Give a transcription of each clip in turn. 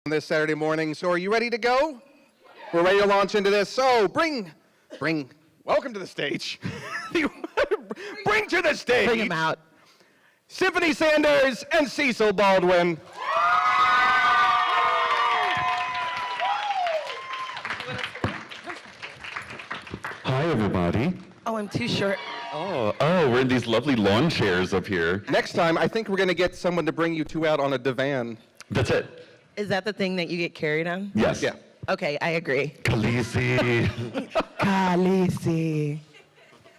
This Saturday morning. So are you ready to go? We're ready to launch into this. So welcome to the stage. Bring to the stage. Bring him out. Symphony Sanders and Cecil Baldwin. Hi, everybody. Oh, I'm too short. Oh, we're in these lovely lawn chairs up here. Next time, I think we're going to get someone to bring you two out on a divan. That's it. Is that the thing that you get carried on? Yes. Yeah. Okay, I agree. Khaleesi. Khaleesi.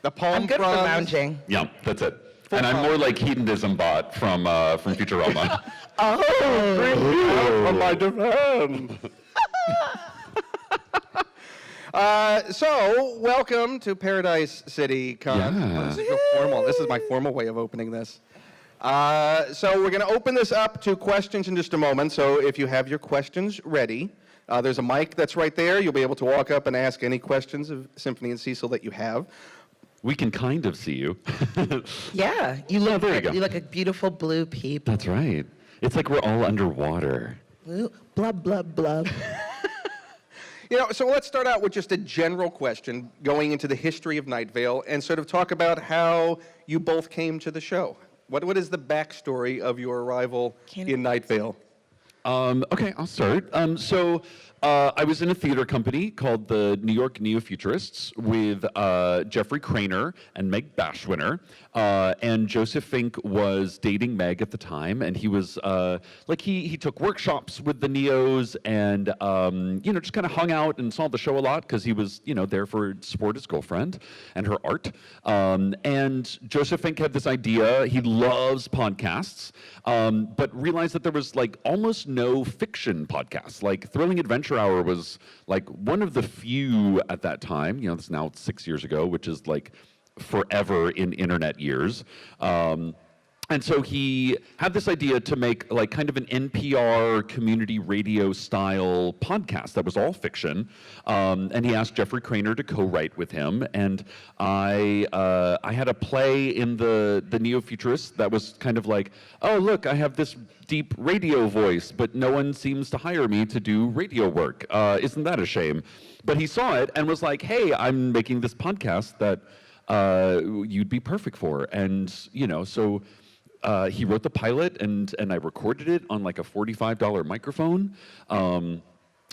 The palm I'm good for fronds. lounging. Yeah, that's it. Full And I'm palm. more like Hedonism Bot from Futurama. Out on my divan. So, welcome to Paradise City Con. Yeah. This is real formal. This is my formal way of opening this. So we're going to open this up to questions in just a moment. So if you have your questions ready, there's a mic that's right there. You'll be able to walk up and ask any questions of Symphony and Cecil that you have. We can kind of see you. Yeah, you look. there you go. You look a beautiful blue peep. That's right. It's like we're all underwater. Blue, blub blub blub. So let's start out with just a general question going into the history of Nightvale and sort of talk about how you both came to the show. What is the backstory of your arrival in Nightvale? Okay, I'll start. I was in a theater company called the New York Neo-Futurists with Jeffrey Craner and Meg Bashwinner. And Joseph Fink was dating Meg at the time, and he was he took workshops with the Neos and just kind of hung out and saw the show a lot because he was there for support his girlfriend and her art. And Joseph Fink had this idea. He loves podcasts, but realized that there was almost no fiction podcasts. Thrilling Adventure Hour was one of the few at that time. It's now 6 years ago, which is forever in internet years. And so he had this idea to make kind of an NPR community radio style podcast that was all fiction. And he asked Jeffrey Craner to co-write with him. And I had a play in the Neo-Futurists that was kind of oh, look, I have this deep radio voice, but no one seems to hire me to do radio work. Isn't that a shame? But he saw it and was like, hey, I'm making this podcast that you'd be perfect for. And, so he wrote the pilot and I recorded it on a $45 microphone.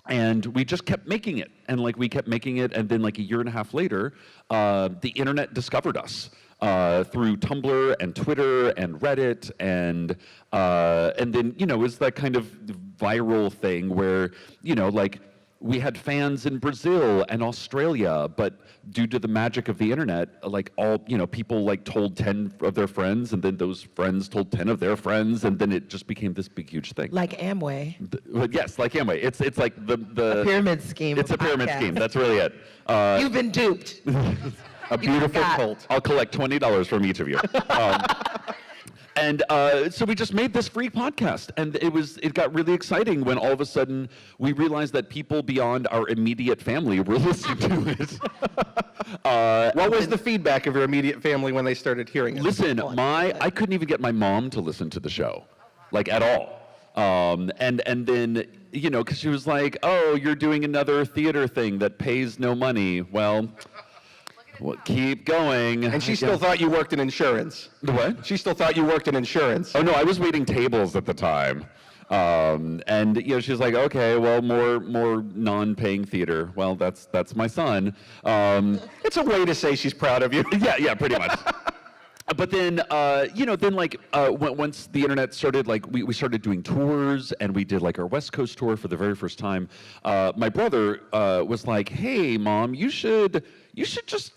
And we just kept making it. And we kept making it. And then a year and a half later, the internet discovered us through Tumblr and Twitter and Reddit. And then, it was that kind of viral thing where, we had fans in Brazil and Australia, but due to the magic of the internet, people told 10 of their friends, and then those friends told 10 of their friends, and then it just became this big, huge thing. Like Amway. Yes, like Amway. It's like the A pyramid scheme. It's a pyramid scheme. That's really it. You've been duped. A beautiful cult. I'll collect $20 from each of you. And so we just made this free podcast, and it got really exciting when all of a sudden we realized that people beyond our immediate family were listening to it. What was the feedback of your immediate family when they started hearing it? Listen, I couldn't even get my mom to listen to the show, at all. And then, because she was like, oh, you're doing another theater thing that pays no money. Well, keep going. And she still thought you worked in insurance. The what? She still thought you worked in insurance. Oh no, I was waiting tables at the time. And she's like, okay, well, more non-paying theater. Well, that's my son. It's a way to say she's proud of you. Yeah, pretty much. But then, once the internet started, we started doing tours, and we did our West Coast tour for the very first time. My brother was like, hey, Mom, you should just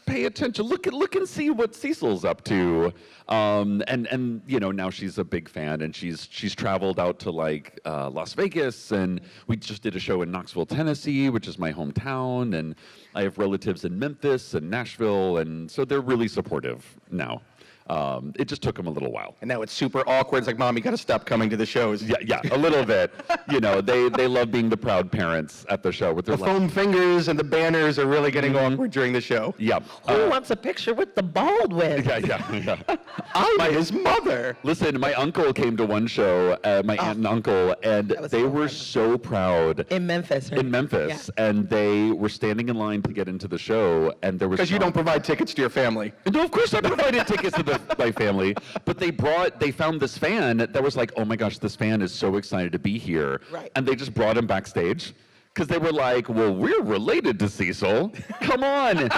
pay attention. Look and see what Cecil's up to. And now she's a big fan, and she's traveled out to Las Vegas, and we just did a show in Knoxville, Tennessee, which is my hometown, and I have relatives in Memphis and Nashville, and so they're really supportive now. It just took them a little while. And now it's super awkward. It's like, Mom, you got to stop coming to the shows. Yeah, a little bit. You know, they love being the proud parents at the show with their The foam fingers and the banners are really getting awkward during the show. Yeah. Who wants a picture with the Baldwin? Yeah. I'm his mother. Listen, my uncle came to one show, my aunt and uncle, and was they so were fun. so proud. In Memphis, right? In Memphis, and they were standing in line to get into the show, and there was Because you don't provide tickets to your family. No, of course I provided tickets to my family, but they found this fan that was like, oh my gosh, this fan is so excited to be here, Right. and they just brought him backstage. Because they were like, well, we're related to Cecil. Come on,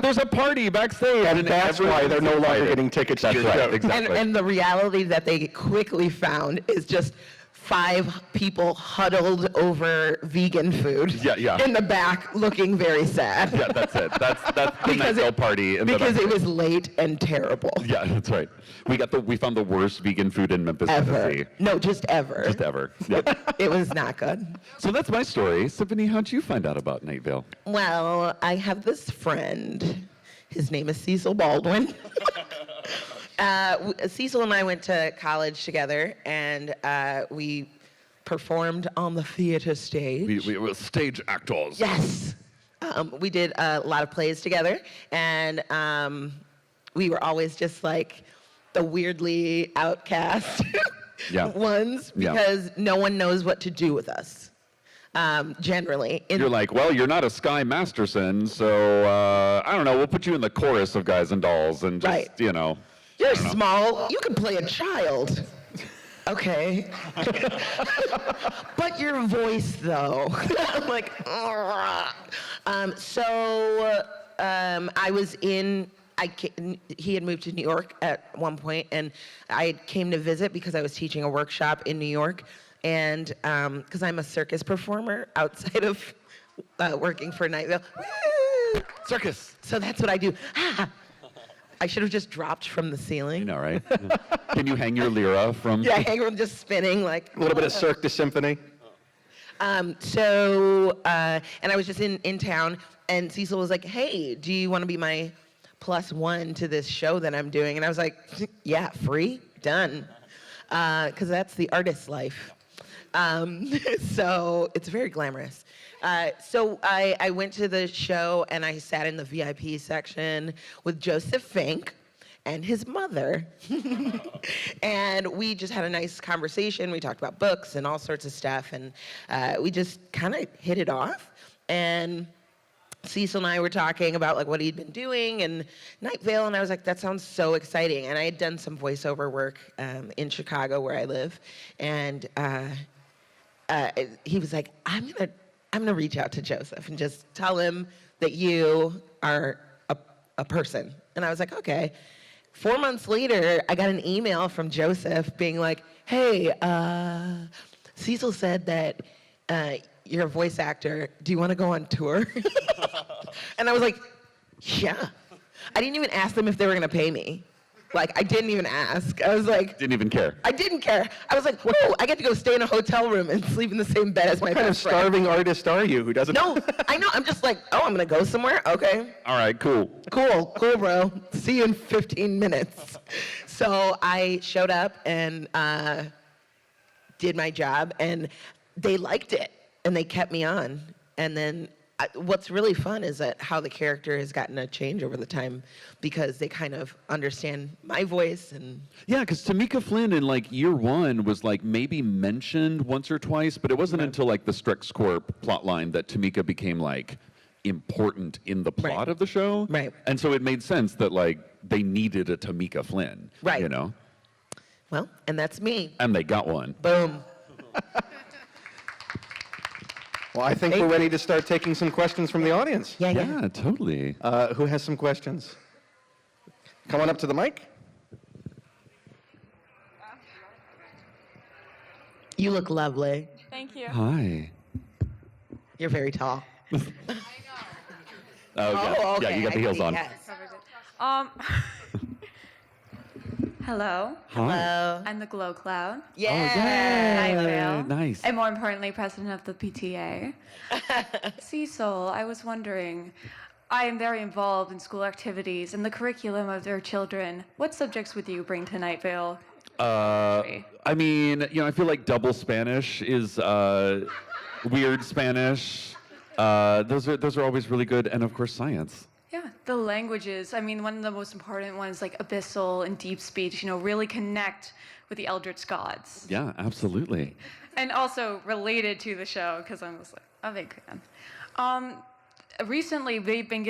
there's a party backstage, And that's why they're no longer getting tickets to That's your right, show. exactly. And the reality that they quickly found is just 5 people huddled over vegan food Yeah. in the back looking very sad. Yeah, that's it. That's the Because Nightvale party. Because it was late and terrible. Yeah, that's right. We found the worst vegan food in Memphis, Ever. Tennessee. No, just ever. Just ever. Yep. It was not good. So that's my story. Symphony, how'd you find out about Nightvale? Well, I have this friend. His name is Cecil Baldwin. Cecil and I went to college together, and we performed on the theater stage. We were stage actors. Yes. We did a lot of plays together, and we were always just like the weirdly outcast Yeah. ones Yeah. because no one knows what to do with us, generally. You're like, well, you're not a Sky Masterson, so I don't know. We'll put you in the chorus of Guys and Dolls, and just Right. you know. You're I don't know. small. You can play a child. Okay. But your voice, though. I'm like, I was in. He had moved to New York at one point, and I came to visit because I was teaching a workshop in New York, and because I'm a circus performer outside of working for Nightvale. Woo! Circus. So that's what I do. I should have just dropped from the ceiling. You know, right? Can you hang your lira from? Yeah, hang around just spinning like. A little bit of Cirque du Symphony. And I was just in town, and Cecil was like, "Hey, do you want to be my +1 to this show that I'm doing?" And I was like, "Yeah, free, done," because that's the artist's life. So it's very glamorous. So I went to the show, and I sat in the VIP section with Joseph Fink and his mother. And we just had a nice conversation. We talked about books and all sorts of stuff, and we just kind of hit it off. And Cecil and I were talking about like what he'd been doing and Nightvale, and I was like, that sounds so exciting. And I had done some voiceover work in Chicago where I live, and he was like, I'm gonna reach out to Joseph and just tell him that you are a person. And I was like, okay. 4 months later, I got an email from Joseph being like, hey, Cecil said that you're a voice actor. Do you want to go on tour? And I was like, yeah. I didn't even ask them if they were going to pay me. Like, I didn't even ask. I was like... Didn't even care. I didn't care. I was like, whoa, I get to go stay in a hotel room and sleep in the same bed as my What kind of best friend. starving artist are you who doesn't? No, I know. I'm just like, oh, I'm going to go somewhere? Okay. All right, cool. Cool, bro. See you in 15 minutes. So I showed up and did my job, and they liked it, and they kept me on. And then what's really fun is that how the character has gotten a change over the time because they kind of understand my voice and... Yeah, because Tamika Flynn in like year 1 was like maybe mentioned once or twice, but it wasn't until like the Strix Corp plotline that Tamika became like important in the plot Right. of the show. Right. And so it made sense that like they needed a Tamika Flynn. Right. You know? Well, and that's me. And they got one. Boom. Well, I think we're ready to start taking some questions from the audience. Yeah. Yeah, totally. Who has some questions? Come on up to the mic. You look lovely. Thank you. Hi. You're very tall. Oh, yeah. okay. Yeah, you got the I heels see, on. yes. Hello, Hello. I'm the Glow Cloud. Yeah. Nightvale. Nice. And more importantly, president of the PTA. Cecil, I was wondering, I am very involved in school activities and the curriculum of their children. What subjects would you bring to Nightvale? I mean, I feel like double Spanish is weird Spanish. Those are always really good, and of course science. Yeah, the languages. I mean, one of the most important ones, like abyssal and deep speech, really connect with the Eldritch gods. Yeah, absolutely. And also related to the show, because I'm just like a big fan. Recently, they've been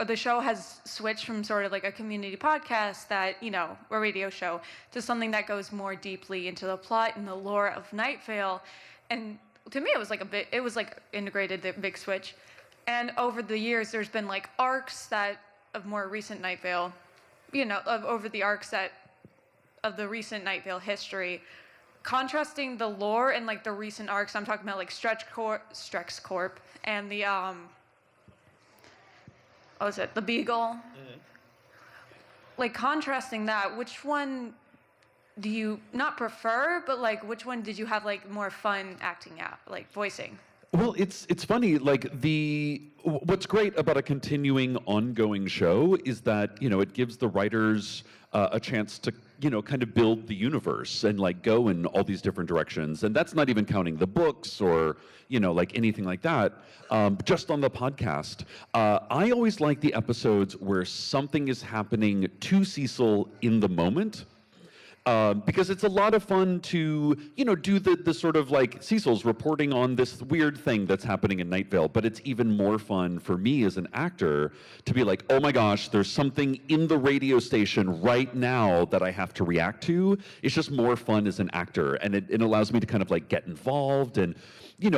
the show has switched from sort of like a community podcast that, a radio show, to something that goes more deeply into the plot and the lore of Nightvale. And to me, it was like integrated, the big switch. And over the years, there's been like arcs of more recent Nightvale, over the arcs of the recent Nightvale history, contrasting the lore and like the recent arcs. I'm talking about like Strex Corp and the what was it? The Beagle. Mm-hmm. Like contrasting that, which one do you not prefer, but like which one did you have like more fun acting out, like voicing? Well, it's funny. Like what's great about a continuing, ongoing show is that it gives the writers a chance to kind of build the universe and like go in all these different directions. And that's not even counting the books or like anything like that. Just on the podcast, I always like the episodes where something is happening to Cecil in the moment. Because it's a lot of fun to, do the sort of like Cecil's reporting on this weird thing that's happening in Nightvale, but it's even more fun for me as an actor to be like, oh my gosh, there's something in the radio station right now that I have to react to. It's just more fun as an actor, and it allows me to kind of like get involved. And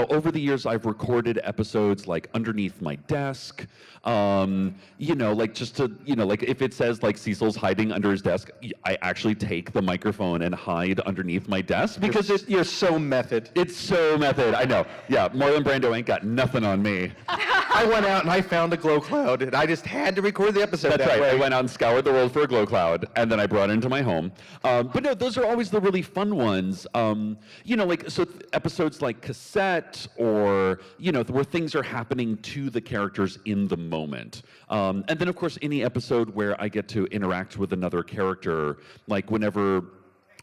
over the years, I've recorded episodes like underneath my desk, like just to, like if it says like Cecil's hiding under his desk, I actually take the microphone and hide underneath my desk because you're so method. It's so method. I know. Yeah, Marlon Brando ain't got nothing on me. I went out and I found a glow cloud, and I just had to record the episode. That's right. Way. I went out and scoured the world for a glow cloud, and then I brought it into my home. But no, those are always the really fun ones. Episodes like Cassette, or where things are happening to the characters in the moment. And then, of course, any episode where I get to interact with another character, like whenever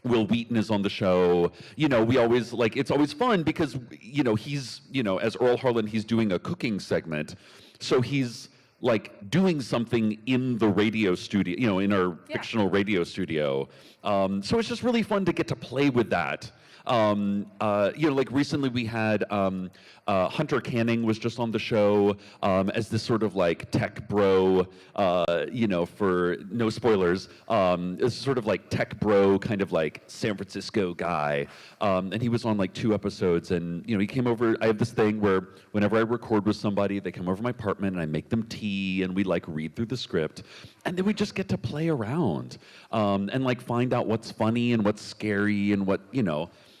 Will Wheaton is on the show, we always it's always fun because, he's, as Earl Harlan, he's doing a cooking segment. So he's like doing something in the radio studio, in our fictional radio studio. So it's just really fun to get to play with that. Like recently we had Hunter Canning was just on the show as this sort of like tech bro, for no spoilers, this sort of like tech bro kind of like San Francisco guy, and he was on like 2 episodes, and he came over. I have this thing where whenever I record with somebody, they come over to my apartment and I make them tea and we like read through the script, and then we just get to play around and like find out what's funny and what's scary and what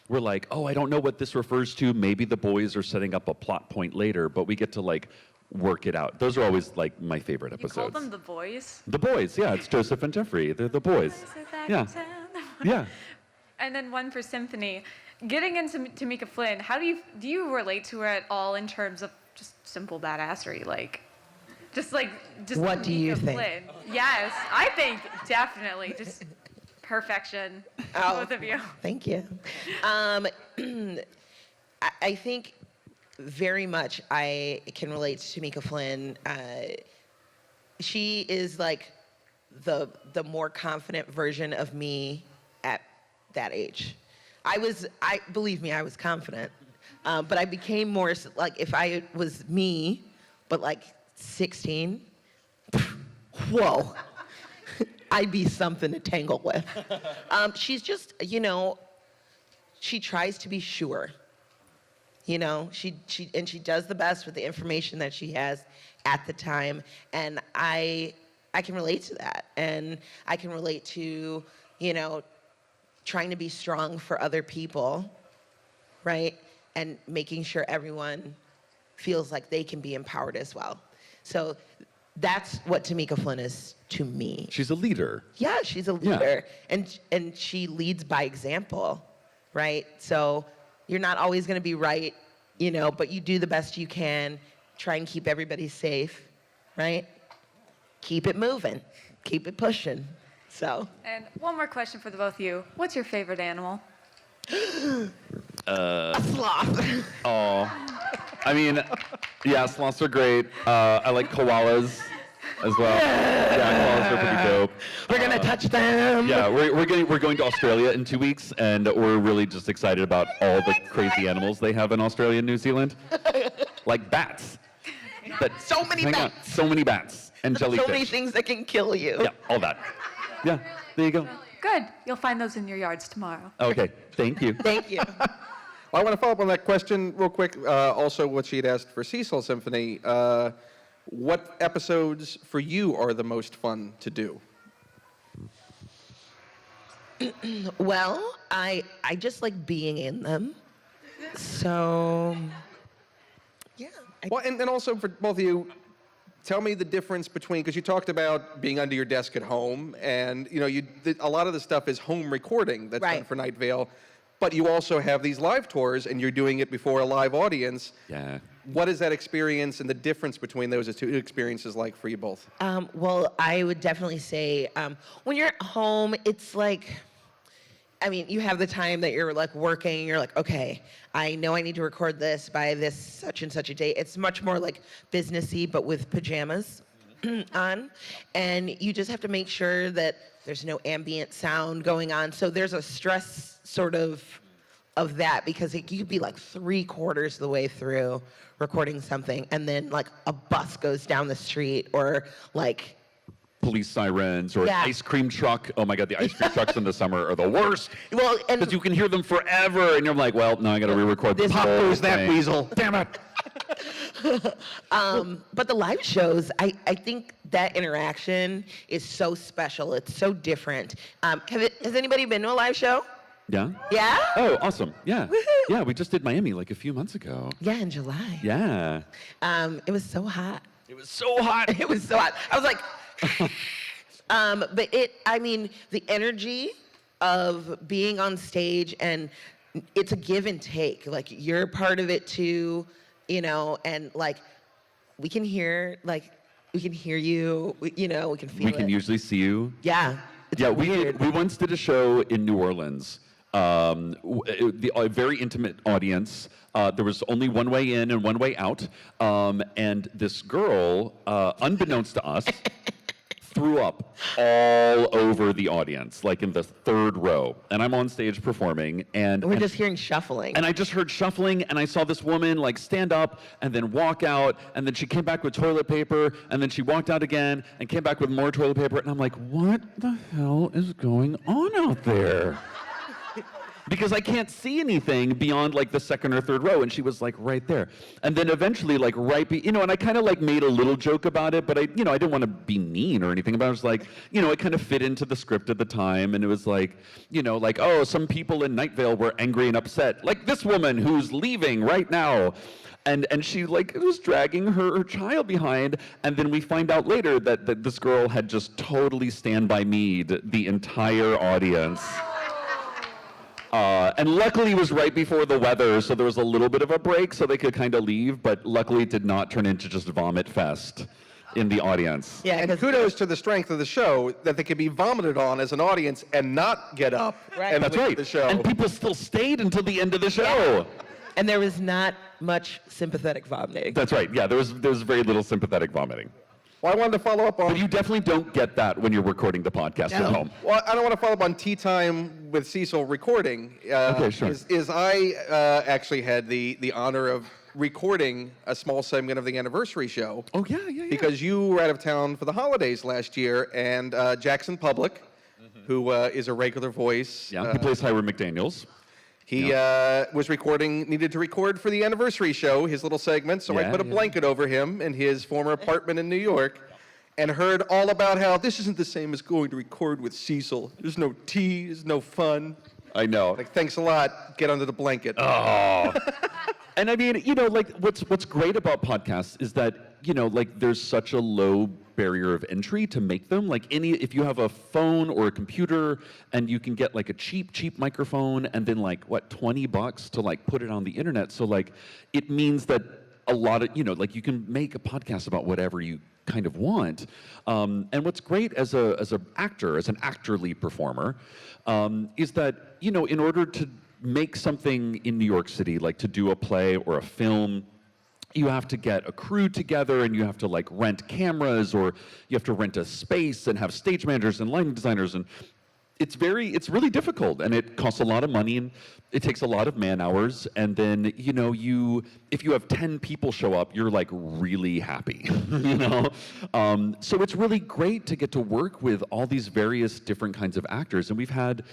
we're like, oh, I don't know what this refers to. Maybe the boys are setting up a plot point later, but we get to like work it out. Those are always like my favorite episodes. You call them the boys? The boys, yeah. It's Joseph and Jeffrey. They're the boys. Yeah. Yeah. And then one for Symphony. Getting into Tamika Flynn, how do you relate to her at all in terms of just simple badassery, just What do you think? Flynn? Yes, I think definitely just perfection, both of you. Thank you. I think very much I can relate to Tamika Flynn. She is like the more confident version of me at that age. Believe me, I was confident, but I became more like if I was me, but like 16, whoa. I'd be something to tangle with. She's just, she tries to be sure. She does the best with the information that she has at the time, and I can relate to that, and I can relate to, trying to be strong for other people, right, and making sure everyone feels like they can be empowered as well. So that's what Tamika Flynn is to me. She's a leader. Yeah, she's a leader. Yeah. And she leads by example, right? So you're not always going to be right, but you do the best you can, try and keep everybody safe, right? Keep it moving, keep it pushing. So. And one more question for the both of you. What's your favorite animal? A sloth. Oh, I mean, yeah, sloths are great. I like koalas as well. Yeah, koalas are pretty dope. We're gonna touch them. Yeah, we're going to Australia in 2 weeks, and we're really just excited about all the crazy animals they have in Australia and New Zealand, like bats. So many hang on, bats. so many bats and jellyfish. So many things that can kill you. Yeah, all that. Yeah, there you go. Good. You'll find those in your yards tomorrow. Okay, thank you. Thank you. Well, I want to follow up on that question real quick. Also, what she'd asked for Cecil Symphony. What episodes for you are the most fun to do? Well, I just like being in them. So, yeah. Well, and also for both of you, tell me the difference between, because you talked about being under your desk at home, and a lot of the stuff is home recording that's done Right. for Nightvale, but you also have these live tours, and you're doing it before a live audience. Yeah. What is that experience and the difference between those two experiences like for you both? Well, I would definitely say when you're at home, it's like, I mean, you have the time that you're like working, you're like, okay, I know I need to record this by this such and such a date. It's much more like businessy, but with pajamas on. And you just have to make sure that there's no ambient sound going on. So there's a stress sort of that, because you could be like 3/4 of the way through recording something, and then like a bus goes down the street, or like Police sirens or Yeah. an ice cream truck. Oh my God, the ice cream trucks in the summer are the worst. Well, and Because you can hear them forever, and you're like, well, now I got to re-record this Pop whole goes that thing. weasel. Damn it. but the live shows, I think that interaction is so special. It's so different. Has anybody been to a live show? Yeah? Yeah? Oh, awesome. Yeah. Woohoo. Yeah, we just did Miami like a few months ago. Yeah, in July. Yeah. It was so hot. It was so hot. It was so hot. I was like, but I mean, the energy of being on stage, and it's a give and take. Like, you're part of it too, and like, we can hear you, we can feel it. We can usually see you. Yeah. It's Yeah, weird. we once did a show in New Orleans. A very intimate audience. There was only one way in and one way out. And this girl, unbeknownst to us, threw up all over the audience, like in the 3rd row. And I'm on stage performing, and We're just hearing shuffling. and I just heard shuffling, and I saw this woman like stand up and then walk out, and then she came back with toilet paper, and then she walked out again and came back with more toilet paper, and I'm like, what the hell is going on out there? Because I can't see anything beyond like the 2nd or 3rd row, and she was like right there. And then eventually, like and I kind of like made a little joke about it, but I didn't want to be mean or anything. But I was like, it kind of fit into the script at the time, and it was like, like, oh, some people in Nightvale were angry and upset, like this woman who's leaving right now. And she like was dragging her child behind, and then we find out later that this girl had just totally stand by me'd the entire audience. And luckily it was right before the weather, so there was a little bit of a break so they could kind of leave, but luckily it did not turn into just vomit fest in the audience. Yeah, And 'cause- kudos to the strength of the show that they could be vomited on as an audience and not get up Right. and That's leave right. the show. And people still stayed until the end of the show. and there was not much sympathetic vomiting. That's right. Yeah, there was very little sympathetic vomiting. Well, I wanted to follow up on. But you definitely don't get that when you're recording the podcast at home. Well, I don't want to follow up on Tea Time with Cecil recording. Okay, sure. Is I actually had the honor of recording a small segment of the anniversary show. Oh yeah. Because you were out of town for the holidays last year, and Jackson Public, who is a regular voice. Yeah, he plays Hiram McDaniels. He needed to record for the anniversary show, his little segment, so I Yeah, put a yeah. blanket over him in his former apartment in New York, and heard all about how this isn't the same as going to record with Cecil. There's no tea, there's no fun. I know. Like, thanks a lot, get under the blanket. Oh. And I mean, like what's great about podcasts is that, like there's such a low barrier of entry to make them. Like if you have a phone or a computer and you can get like a cheap microphone and then like $20 to like put it on the internet. So like it means that a lot of, like you can make a podcast about whatever you kind of want. And what's great as an actorly performer, is that, in order to make something in New York City, like to do a play or a film, you have to get a crew together and you have to like rent cameras, or you have to rent a space and have stage managers and lighting designers, and it's really difficult, and it costs a lot of money, and it takes a lot of man hours. And then, if you have 10 people show up, you're like really happy, So it's really great to get to work with all these various different kinds of actors. And we've had,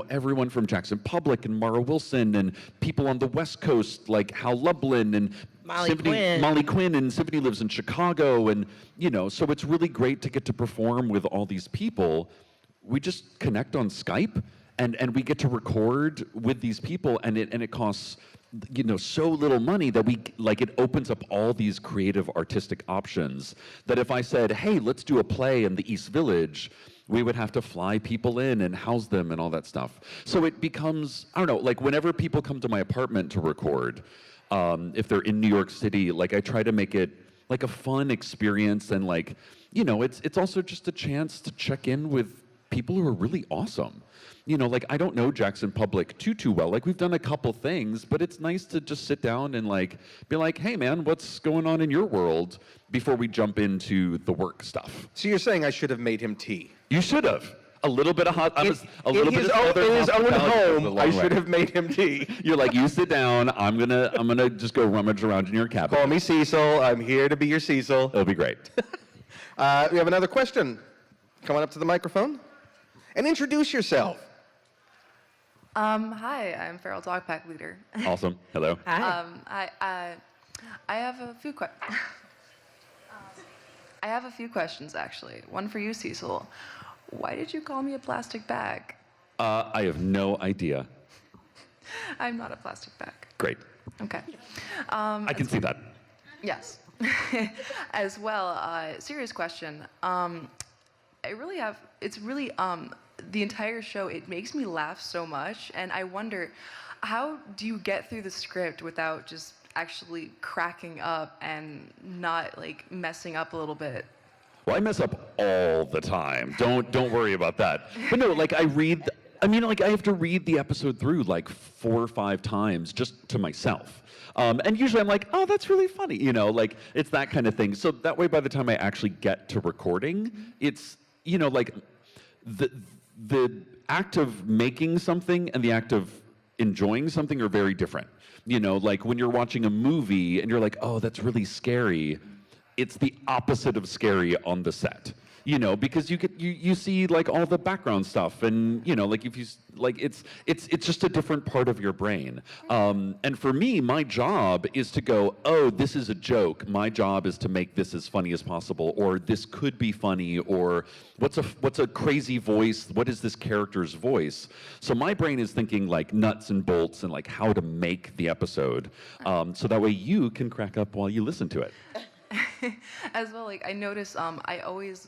everyone from Jackson Publick and Mara Wilson, and people on the West Coast like Hal Lublin and Molly Quinn, and Symphony lives in Chicago. And, so it's really great to get to perform with all these people. We just connect on Skype, and we get to record with these people, and it costs, so little money that it opens up all these creative artistic options that if I said, hey, let's do a play in the East Village, we would have to fly people in and house them and all that stuff. So it becomes, I don't know, like whenever people come to my apartment to record, if they're in New York City, like I try to make it like a fun experience, and like, it's also just a chance to check in with people who are really awesome. Like I don't know Jackson Publick too well. Like we've done a couple things, but it's nice to just sit down and like be like, hey man, what's going on in your world, before we jump into the work stuff. So you're saying I should have made him tea? You should have. A little bit of hot. In his own home, I should have made him tea. You're like, you sit down. I'm gonna just go rummage around in your cabinet. Call me Cecil. I'm here to be your Cecil. It'll be great. We have another question. Come on up to the microphone and introduce yourself. Hi, I'm Feral Dog Pack Leader. Awesome. Hello. Hi. I have a few I have a few questions, actually. One for you, Cecil. Why did you call me a plastic bag? I have no idea. I'm not a plastic bag. Great. Okay. I can see that. Yes. As well, serious question. It's really, the entire show, it makes me laugh so much, and I wonder, how do you get through the script without just actually cracking up and not like messing up a little bit? Well, I mess up all the time. Don't worry about that. But no, like I have to read the episode through like 4 or 5 times just to myself. And usually I'm like, oh, that's really funny. Like it's that kind of thing. So that way, by the time I actually get to recording, it's, like the act of making something and the act of enjoying something are very different. Like when you're watching a movie and you're like, oh, that's really scary. It's the opposite of scary on the set, because you see like all the background stuff, and like if you like it's just a different part of your brain. And for me, my job is to go, oh, this is a joke. My job is to make this as funny as possible, or this could be funny, or what's a crazy voice? What is this character's voice? So my brain is thinking like nuts and bolts and like how to make the episode, so that way you can crack up while you listen to it. As well, like I notice, I always,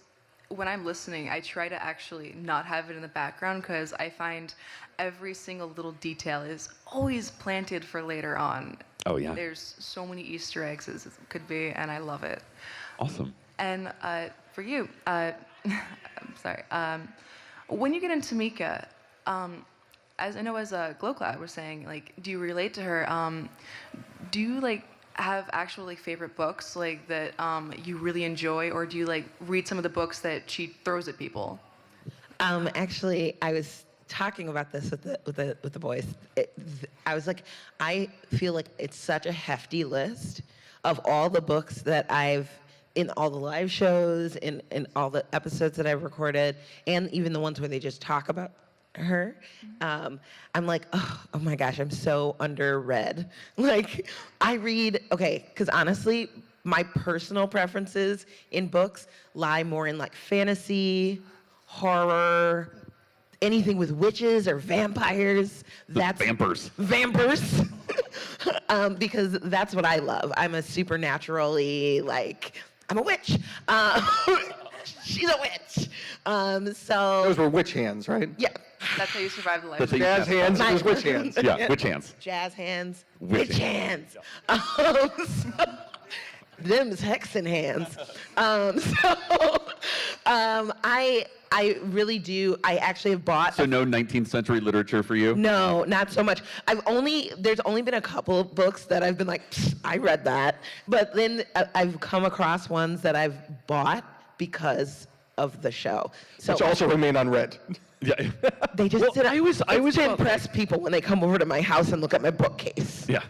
when I'm listening, I try to actually not have it in the background, because I find every single little detail is always planted for later on. Oh yeah. There's so many Easter eggs as it could be, and I love it. Awesome. And for you, I'm sorry. When you get into Mika, as I know, as Glow Cloud was saying, like, do you relate to her? Do you like have actual like favorite books like that you really enjoy, or do you like read some of the books that she throws at people? Actually, I was talking about this with the boys. I was like, I feel like it's such a hefty list of all the books that I've, in all the live shows, in all the episodes that I've recorded, and even the ones where they just talk about her. I'm like, oh my gosh, I'm so underread. Like, I read, because honestly, my personal preferences in books lie more in like fantasy, horror, anything with witches or vampires. That's Vampers. Vampers. Because that's what I love. I'm a supernaturally, like, I'm a witch. She's a witch. So those were witch hands, right? yeah. That's how you survive the life. That's how you Jazz pass hands by. is which hands? Yeah, which hands? Jazz hands, Witch witch hands. Them's hexen hands. I really do. I actually have bought. So no 19th century literature for you? No, not so much. There's only been a couple of books that I've been like, "Psst, I read that. But then I've come across ones that I've bought because of the show. So Which also remain unread. Yeah. they just Well, sit. I always it's to felt impress people when they come over to my house and look at my bookcase. Yeah.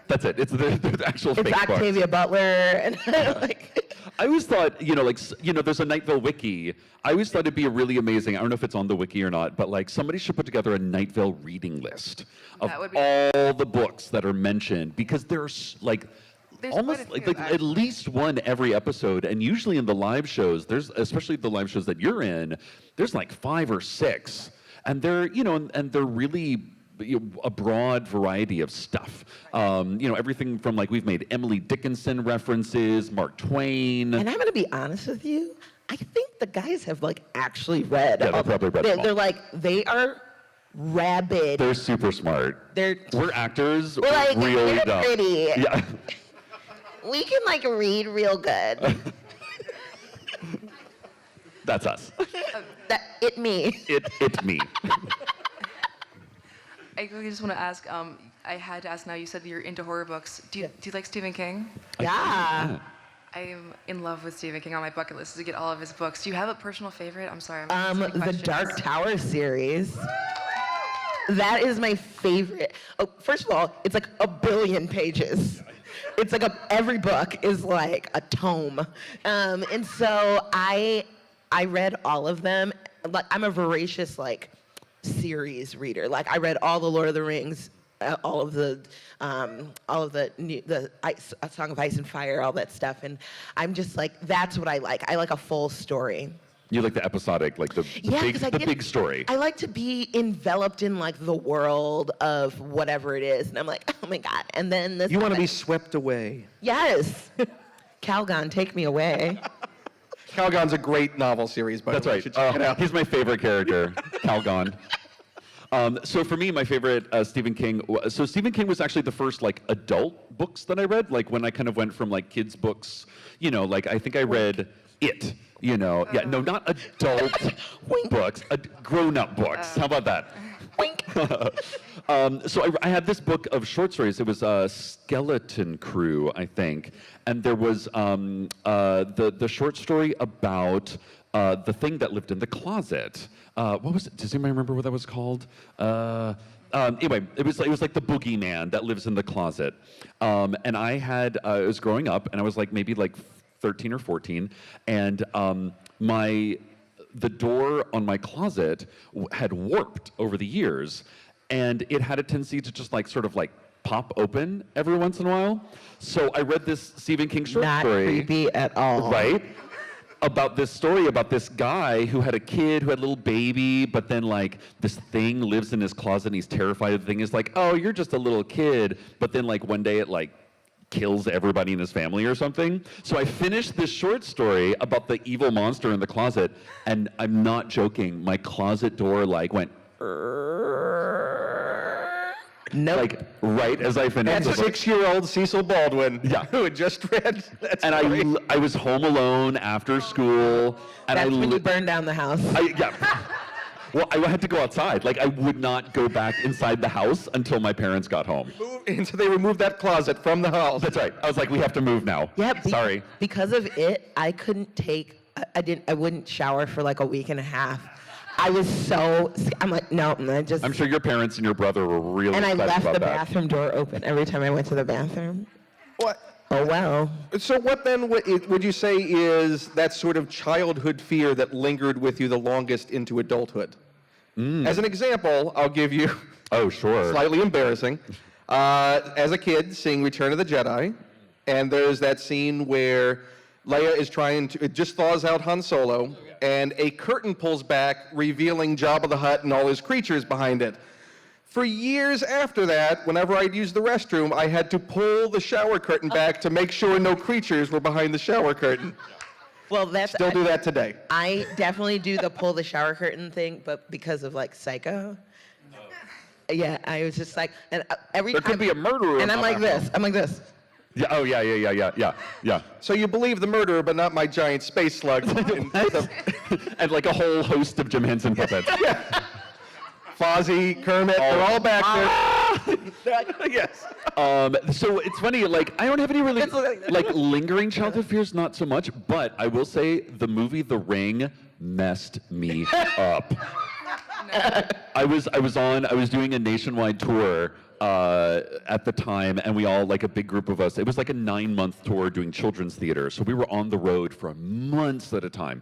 That's it. It's the actual It's fake books. Octavia Butler and like. I always thought, there's a Nightvale wiki. I always thought it'd be really amazing. I don't know if it's on the wiki or not, but like somebody should put together a Nightvale reading list of That would be- all the books that are mentioned, because there's There's almost quite a few, at least one every episode, and usually in the live shows, there's especially the live shows that you're in, there's like 5 or 6, and they're and they're really a broad variety of stuff. Everything from we've made Emily Dickinson references, Mark Twain. And I'm going to be honest with you. I think the guys have actually read. Yeah, they probably read them all. They are rabid. They're super smart. We're actors. We're like, really they're dumb. pretty. Yeah. We can read real good. That's us. Me. It's me. I really just want to ask. I had to ask. Now you said you're into horror books. Do you like Stephen King? Yeah. I'm in love with Stephen King. On my bucket list is to get all of his books. Do you have a personal favorite? I'm sorry. I'm asking The questions. Dark Tower series. That is my favorite. Oh, first of all, it's 1 billion pages. It's every book is a tome. And so I read all of them. I'm a voracious series reader. I read all the Lord of the Rings, all of the Song of Ice and Fire, all that stuff, and I'm just that's what I like. I like a full story. You like the episodic, the big story. I like to be enveloped in the world of whatever it is, and I'm like, oh my god. And then this. You want to be swept away. Yes. Calgon, take me away. Calgon's a great novel series, by That's the way. right. You should check it out. He's my favorite character, Calgon. So for me, my favorite Stephen King. So Stephen King was actually the first adult books that I read. When I kind of went from kids books, I think I read It. No, not adult books, grown-up books. How about that? Wink. So I had this book of short stories. It was Skeleton Crew, I think, and there was the short story about the thing that lived in the closet. What was it? Does anybody remember what that was called? Anyway, it was like the boogeyman that lives in the closet. And I was growing up, and I was maybe 13 or 14, and the door on my closet had warped over the years, and it had a tendency to just pop open every once in a while. So I read this Stephen King short Not story. creepy at all. Right? About this story about this guy who had a kid who had a little baby, but then this thing lives in his closet and he's terrified. The thing is oh, you're just a little kid. But then one day it kills everybody in his family or something. So I finished this short story about the evil monster in the closet, and I'm not joking, my closet door went Nope. right as I finished. That's the book. 6-year-old Cecil Baldwin, Yeah. who had just read. That's And great. I was home alone after school, and That's when you li- burn down the house. Yeah. Well, I had to go outside. I would not go back inside the house until my parents got home. And so they removed that closet from the house. That's right. I was we have to move now. Yeah, Sorry. Because of it, I couldn't take. I wouldn't shower for a week and a half. I was so. I'm no, and I just. I'm sure your parents and your brother were really And I excited left about the that. bathroom door open every time I went to the bathroom. What? Oh well. So what then would you say is that sort of childhood fear that lingered with you the longest into adulthood? As an example, I'll give you Oh, sure. slightly embarrassing. As a kid, seeing Return of the Jedi, and there's that scene where Leia is it just thaws out Han Solo, and a curtain pulls back, revealing Jabba the Hutt and all his creatures behind it. For years after that, whenever I'd use the restroom, I had to pull the shower curtain back to make sure no creatures were behind the shower curtain. Well, that's Still do that today. I definitely do the pull the shower curtain thing, but because of like Psycho. Yeah, I was just like, and every There time. could be a murderer. And I'm like about this. I'm like this. Yeah. Oh yeah. So you believe the murderer, but not my giant space slug. And like a whole host of Jim Henson puppets. Fozzie, Kermit, they're all back there. Yes. So it's funny, like I don't have any really It's like- like lingering childhood fears, not so much. But I will say the movie The Ring messed me up. I was doing a nationwide tour at the time, and we all, like a big group of us, it was like a 9-month tour doing children's theater. So we were on the road for months at a time.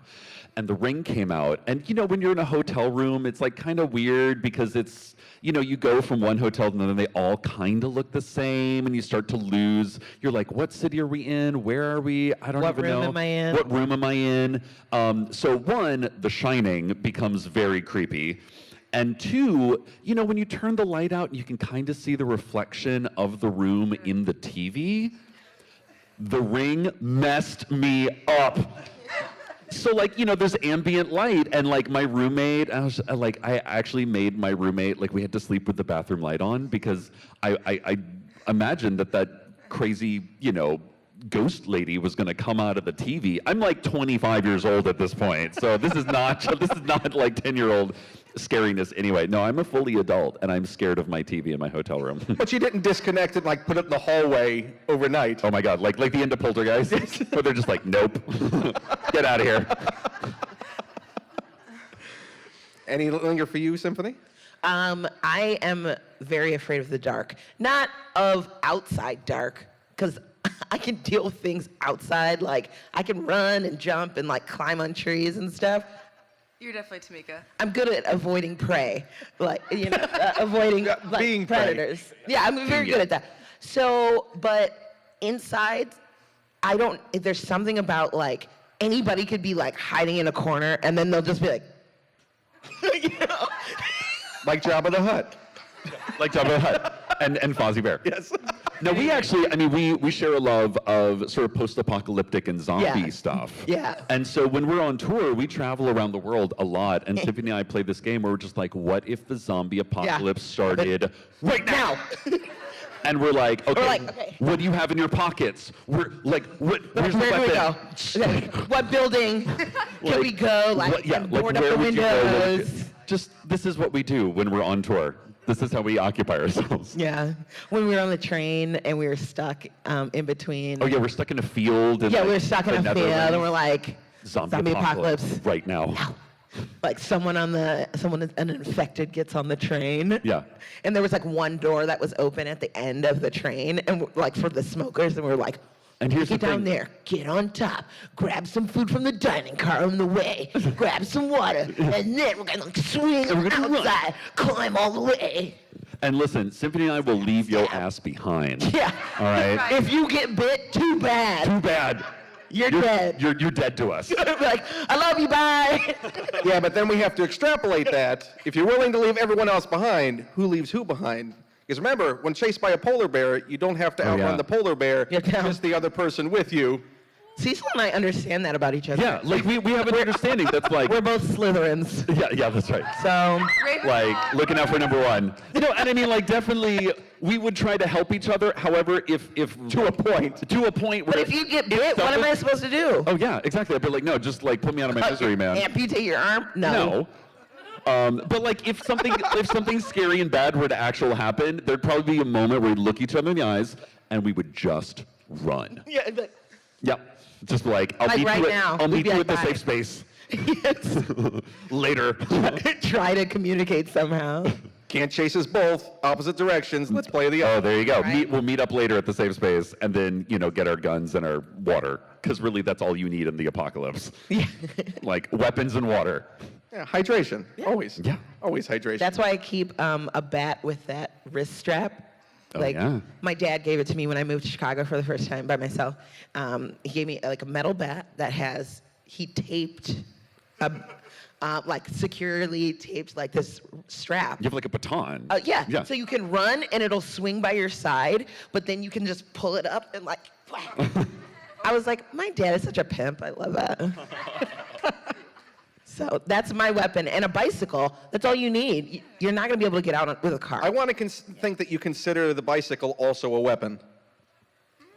And The Ring came out, and when you're in a hotel room, it's like kind of weird because it's, you go from one hotel to another, and they all kind of look the same, and you start to lose. You're like, what city are we in? Where are we? I don't What even know. room am I in? What room am I in? So one, The Shining becomes very creepy. And two, when you turn the light out and you can kind of see the reflection of the room in the TV, The Ring messed me up. So there's ambient light, and like my roommate, I actually made my roommate, we had to sleep with the bathroom light on because I imagined that crazy, ghost lady was going to come out of the TV. I'm like 25 years old at this point, so this is not like 10-year-old scariness anyway. No, I'm a fully adult, and I'm scared of my TV in my hotel room. But you didn't disconnect it and put it in the hallway overnight. Oh my God, like the end of Poltergeist, where they're just like, nope, get out of here. Any linger for you, Symphony? I am very afraid of the dark. Not of outside dark, because I can deal with things outside. Like, I can run and jump and climb on trees and stuff. You're definitely Tamika. I'm good at avoiding prey, avoiding being prey. predators. Yeah, I'm very good at that. So, but inside, there's something about anybody could be hiding in a corner, and then they'll just be like, Like Jabba the Hutt. Like Jabba the Hutt and Fozzie Bear. Yes. No, we actually, we share a love of sort of post-apocalyptic and zombie Yeah. stuff. Yeah. And so when we're on tour, we travel around the world a lot, and Symphony and I play this game where we're just like, what if the zombie apocalypse started right now? And we're like, okay, okay. what do you have in your pockets? We're like, where's the where weapon? do we go? What building can we go? Board up where the would you go? windows. Just, this is what we do when we're on tour. This is how we occupy ourselves. Yeah, when we were on the train and we were stuck in between. Oh yeah, we're stuck in a field. And Yeah, we were stuck in a field and we're like, zombie apocalypse right now. Like an infected gets on the train. Yeah. And there was one door that was open at the end of the train, and for the smokers, and we were like, and here's get the down thing. there, get on top, grab some food from the dining car on the way, grab some water, and then we're gonna swing And we're gonna run. outside, climb all the way. And listen, Symphony and I will leave your ass behind. Yeah. All right? Right. If you get bit, too bad. Too bad. You're dead. You're dead to us. I love you, bye. Yeah, but then we have to extrapolate that. If you're willing to leave everyone else behind, who leaves who behind? Because remember, when chased by a polar bear, you don't have to outrun yeah. the polar bear, You don't. just the other person with you. Cecil and I understand that about each other. Yeah, we have an understanding that's like, We're both Slytherins. yeah, that's right. So, Like, looking out for number one. And I mean, definitely, we would try to help each other. However, if To a point. To a point where... but if you get bit, what am I supposed to do? Oh, yeah, exactly. I'd be like, no, just, put me out of my misery, man. Amputate your arm? No. But if something scary and bad were to actually happen, there'd probably be a moment where we'd look each other in the eyes and we would just run. Yeah, but Yep. Just I'll Like meet right you now, I'll we'd meet be you like, at the bye. safe space yes. later. Try to communicate somehow. Can't chase us both, opposite directions. Let's play the Oh, other. there you go. Right. We'll meet up later at the safe space and then, get our guns and our water. Because really, that's all you need in the apocalypse. Yeah. Weapons and water. Yeah, hydration. Always. Yeah. Always hydration. That's why I keep a bat with that wrist strap. Oh, yeah. My dad gave it to me when I moved to Chicago for the first time by myself. He gave me a metal bat that he taped, securely taped this strap. You have a baton. Yeah. Yeah. So you can run and it'll swing by your side, but then you can just pull it up and whack. I was like, my dad is such a pimp. I love that. So that's my weapon. And a bicycle, that's all you need. You're not going to be able to get out with a car. I want to think that you consider the bicycle also a weapon.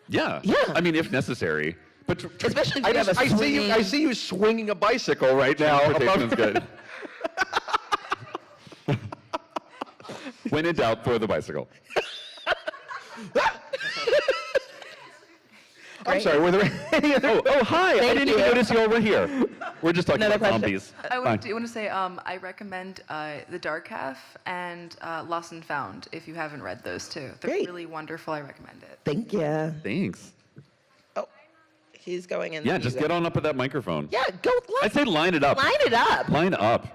Yeah. Yeah. I mean, if necessary. But Especially if you have a swinging... I see you swinging a bicycle right now. transportation's good. When in doubt, throw the bicycle. I'm sorry, were there any other... Oh, hi. I didn't even notice you all were here. We're just talking Another about question. zombies. I Fine. want to say I recommend The Dark Half and Lost and Found if you haven't read those two. They're Great. really wonderful. I recommend it. Thank you. Thanks. Oh, he's going in. Yeah, just get on up with that microphone. Yeah, go. I'd say line it up. Line it up. Line up.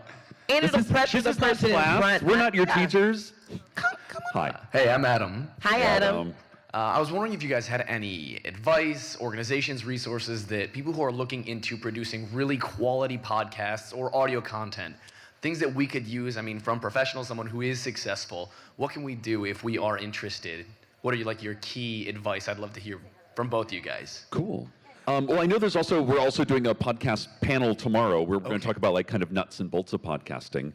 And it'll pressure This the is not person in class. front. We're not your Yeah. teachers. Come on. Hi. Hey, I'm Adam. Hi, Adam. I was wondering if you guys had any advice, organizations, resources that people who are looking into producing really quality podcasts or audio content, things that we could use, I mean, from professionals, someone who is successful, what can we do if we are interested? What are your key advice? I'd love to hear from both of you guys. Cool. Well, I know we're also doing a podcast panel tomorrow where we're going to talk about like kind of nuts and bolts of podcasting.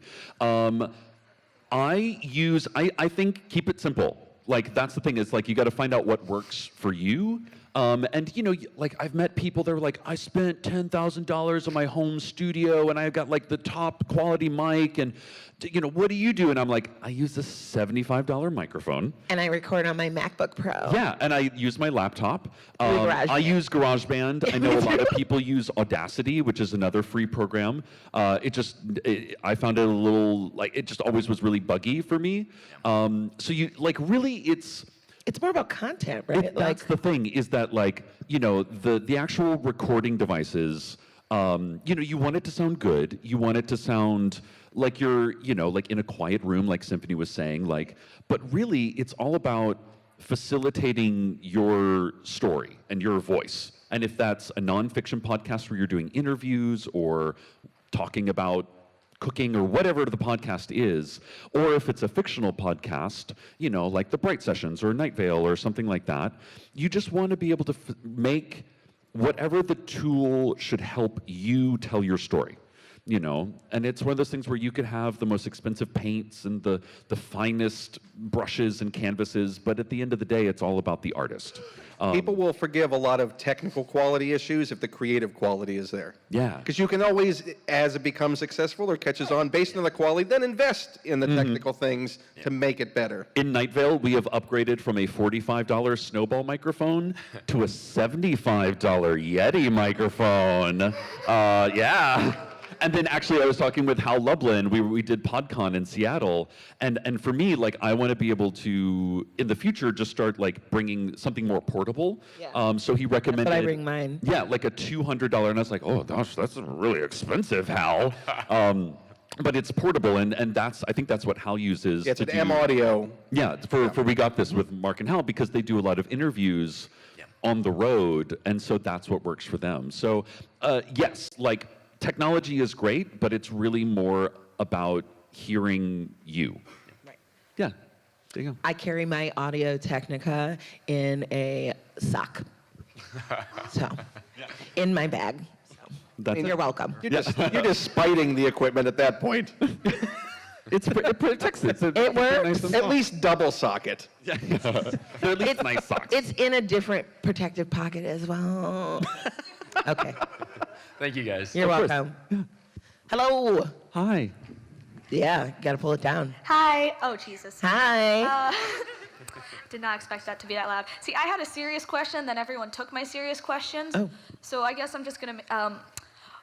I think keep it simple. Like that's the thing is like you got to find out what works for you. And you know, like I've met people that are like, I spent $10,000 on my home studio and I've got like the top quality mic and you know, what do you do? And I'm like, I use this $75 microphone. And I record on my MacBook Pro. Yeah, and I use my laptop. GarageBand. I use GarageBand. I know a lot of people use Audacity, which is another free program. I found it a little, like, it just always was really buggy for me. So you, like, really, it's more about content, right? that's the thing, is that, like, you know, the actual recording devices, you know, you want it to sound good. You want it to sound like you're, you know, like in a quiet room, like Symphony was saying, like, but really it's all about facilitating your story and your voice. And if that's a nonfiction podcast where you're doing interviews or talking about cooking or whatever the podcast is, or if it's a fictional podcast, you know, like the Bright Sessions or Nightvale or something like that, you just want to be able to make whatever the tool should help you tell your story. You know, and it's one of those things where you could have the most expensive paints and the finest brushes and canvases, but at the end of the day, it's all about the artist. People will forgive a lot of technical quality issues if the creative quality is there. Yeah. Because you can always, as it becomes successful or catches on, based on the quality, then invest in the technical things to make it better. In Nightvale, we have upgraded from a $45 snowball microphone to a $75 Yeti microphone. Yeah. And then actually I was talking with Hal Lublin, we did PodCon in Seattle, and for me, like I want to be able to, in the future, just start like bringing something more portable. Yeah. So he recommended- That's what I bring mine. Yeah, like a $200, and I was like, oh gosh, that's really expensive, Hal. But it's portable, and I think that's what Hal uses. Yeah, it's to an do- M Audio. Yeah, for We Got This with Mark and Hal, because they do a lot of interviews on the road, and so that's what works for them. So yes, like, technology is great, but it's really more about hearing you. Right. Yeah, there you go. I carry my Audio Technica in a sock. So, in my bag. That's You're it. welcome. You're just spiting the equipment at that point. It protects it. It works. At least double socket. They're at least nice socks. It's in a different protective pocket as well. Okay. Thank you, guys. You're course. welcome. Hello. Hi. Yeah, gotta pull it down. Hi. Oh, Jesus. Hi. Did not expect that to be that loud. See, I had a serious question, then everyone took my serious questions. Oh. So I guess I'm just going to...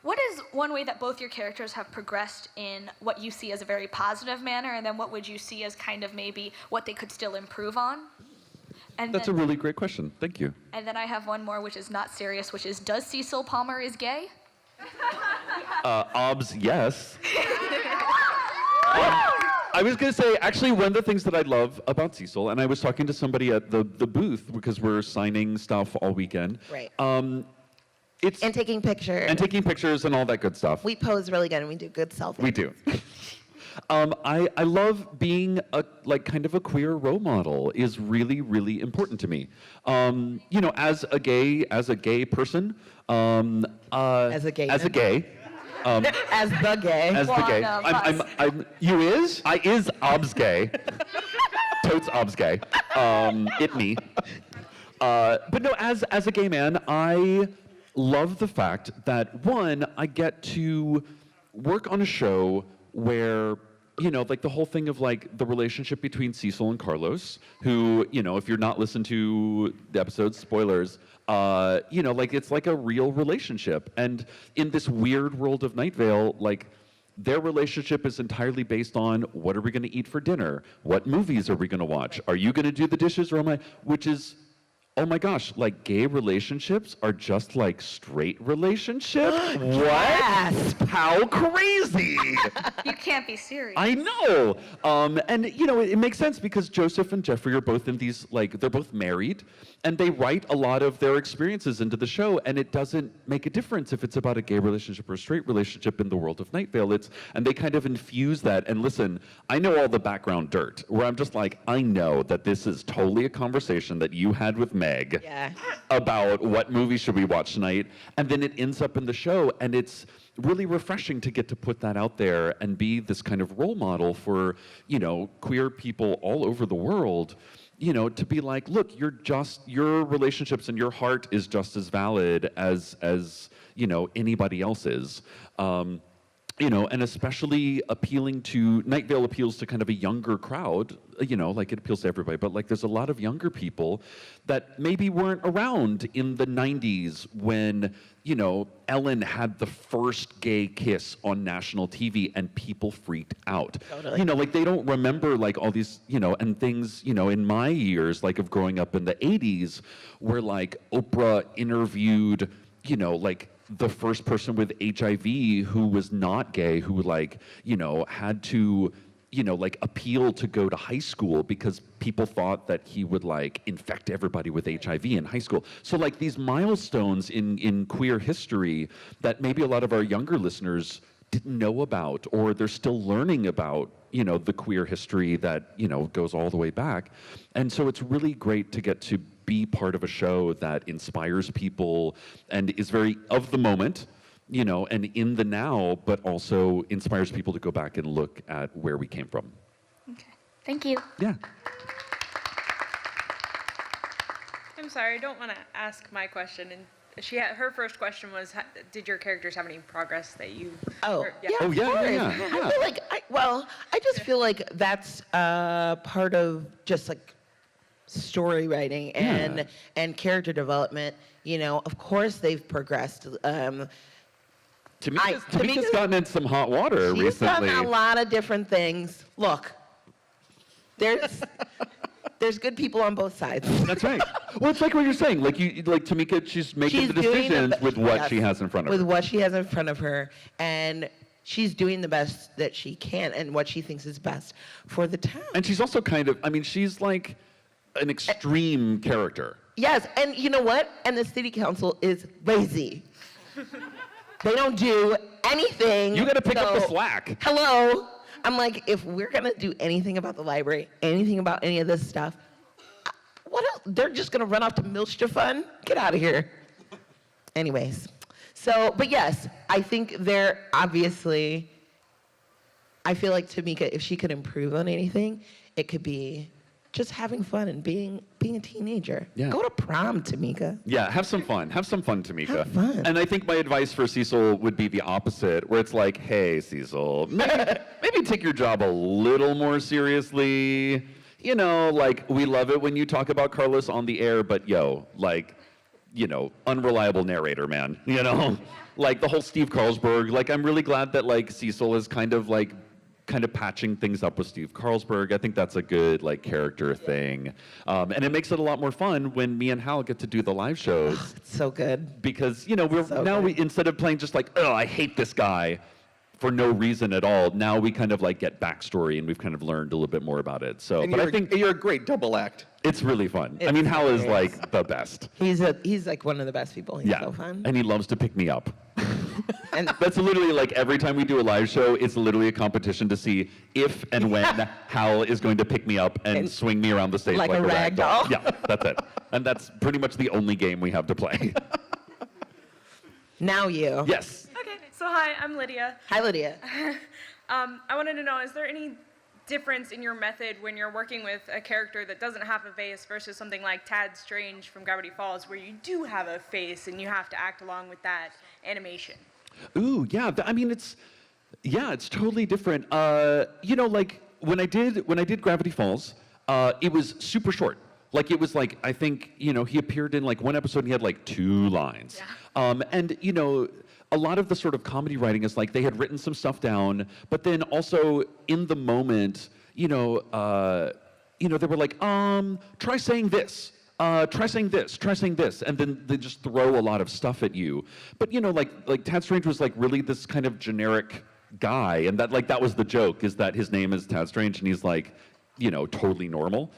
what is one way that both your characters have progressed in what you see as a very positive manner, and then what would you see as kind of maybe what they could still improve on? And That's a then, really great question. Thank you. And then I have one more, which is not serious, which is, does Cecil Palmer is gay? Obs, yes. I was going to say, actually, one of the things that I love about Cecil, and I was talking to somebody at the booth because we're signing stuff all weekend. Right. It's And taking pictures. and taking pictures and all that good stuff. We pose really good and we do good selfies. We do. I love being a kind of a queer role model is really, really important to me. As a gay person, As a gay as a man? gay, As the gay. as the Well, gay, no, I'm you is I is obs gay, totes obs gay, it me. But no, as a gay man, I love the fact that one, I get to work on a show where, like the whole thing of like the relationship between Cecil and Carlos, who, if you're not listening to the episodes, spoilers, like it's like a real relationship. And in this weird world of Nightvale, like their relationship is entirely based on what are we going to eat for dinner? What movies are we going to watch? Are you going to do the dishes or am I? Which is, oh my gosh, like gay relationships are just like straight relationships? What? Yes. How crazy! You can't be serious. I know. And it makes sense because Joseph and Jeffrey are both in these, like, they're both married, and they write a lot of their experiences into the show, and it doesn't make a difference if it's about a gay relationship or a straight relationship in the world of Nightvale. And they kind of infuse that. And listen, I know all the background dirt, where I'm just like, I know that this is totally a conversation that you had with Meg Yeah. about what movie should we watch tonight, and then it ends up in the show, and it's really refreshing to get to put that out there and be this kind of role model for, queer people all over the world, to be like, look, your relationships and your heart is just as valid as anybody else's. And especially appealing to, Nightvale appeals to kind of a younger crowd, like it appeals to everybody, but like there's a lot of younger people that maybe weren't around in the 90s when, Ellen had the first gay kiss on national TV and people freaked out. Totally. Like they don't remember like all these, and things, in my years, like of growing up in the 80s, where like Oprah interviewed, like the first person with HIV who was not gay, who like, had to, like appeal to go to high school because people thought that he would like infect everybody with HIV in high school. So like these milestones in queer history that maybe a lot of our younger listeners didn't know about, or they're still learning about, the queer history that, goes all the way back. And so it's really great to get to be part of a show that inspires people and is very of the moment, and in the now, but also inspires people to go back and look at where we came from. Okay. Thank you. Yeah. I'm sorry, I don't want to ask my question. And her first question was, did your characters have any progress that you? Oh, or- yeah. Oh, of yeah, course. yeah, yeah. I feel like, I just feel like that's part of just like story writing and character development. Of course they've progressed. Tamika's gotten in some hot water She's recently. done a lot of different things. Look, there's good people on both sides. That's right. Well, it's like what you're saying. Like Tamika, she's making the doing decisions with what yes, she has in front of with her. what she has in front of her, and she's doing the best that she can and what she thinks is best for the town. And she's also she's like an extreme character. Yes, and you know what? And the city council is lazy. They don't do anything. You got to pick up the so- slack. Hello. I'm like, if we're gonna do anything about the library, anything about any of this stuff, what else? They're just gonna run off to Milstra Fund? Get out of here. Anyways, but yes, I think they're obviously, I feel like Tamika, if she could improve on anything, it could be just having fun and being a teenager. Yeah. Go to prom, Tamika. Yeah, have some fun. Have some fun, Tamika. Have fun. And I think my advice for Cecil would be the opposite, where it's like, hey, Cecil, maybe take your job a little more seriously. Like, we love it when you talk about Carlos on the air, but unreliable narrator, man. Like the whole Steve Carlsberg. Like, I'm really glad that, like, Cecil is kind of patching things up with Steve Carlsberg. I think that's a good character thing. And it makes it a lot more fun when me and Hal get to do the live shows. It's so good. Because, So we instead of playing just like, oh, I hate this guy for no reason at all, now we kind of get backstory and we've kind of learned a little bit more about it. So, And but I think you're a great double act. it's really fun. I It's mean, Hal is hilarious. the best. He's like one of the best people. He's Yeah. so fun. And he loves to pick me up. And That's literally like every time we do a live show, it's literally a competition to see if and when Hal is going to pick me up and swing me around the stage Like like, a rag doll. Yeah, that's it. And that's pretty much the only game we have to play. now you. Yes. Okay, so hi, I'm Lydia. Hi, Lydia. I wanted to know, is there any difference in your method when you're working with a character that doesn't have a face versus something like Tad Strange from Gravity Falls, where you do have a face and you have to act along with that animation? Ooh, yeah. I mean, it's totally different. You know, like when I did Gravity Falls, it was super short. Like it was like, I think, you know, he appeared in like one episode and he had like 2 lines. Yeah. And you know, a lot of the sort of comedy writing is like they had written some stuff down, but then also in the moment, you know, they were like, try saying this. Try saying this, try saying this, and then they just throw a lot of stuff at you. But you know, like Tad Strange was like really this kind of generic guy, and that was the joke, is that his name is Tad Strange, and he's like, you know, totally normal.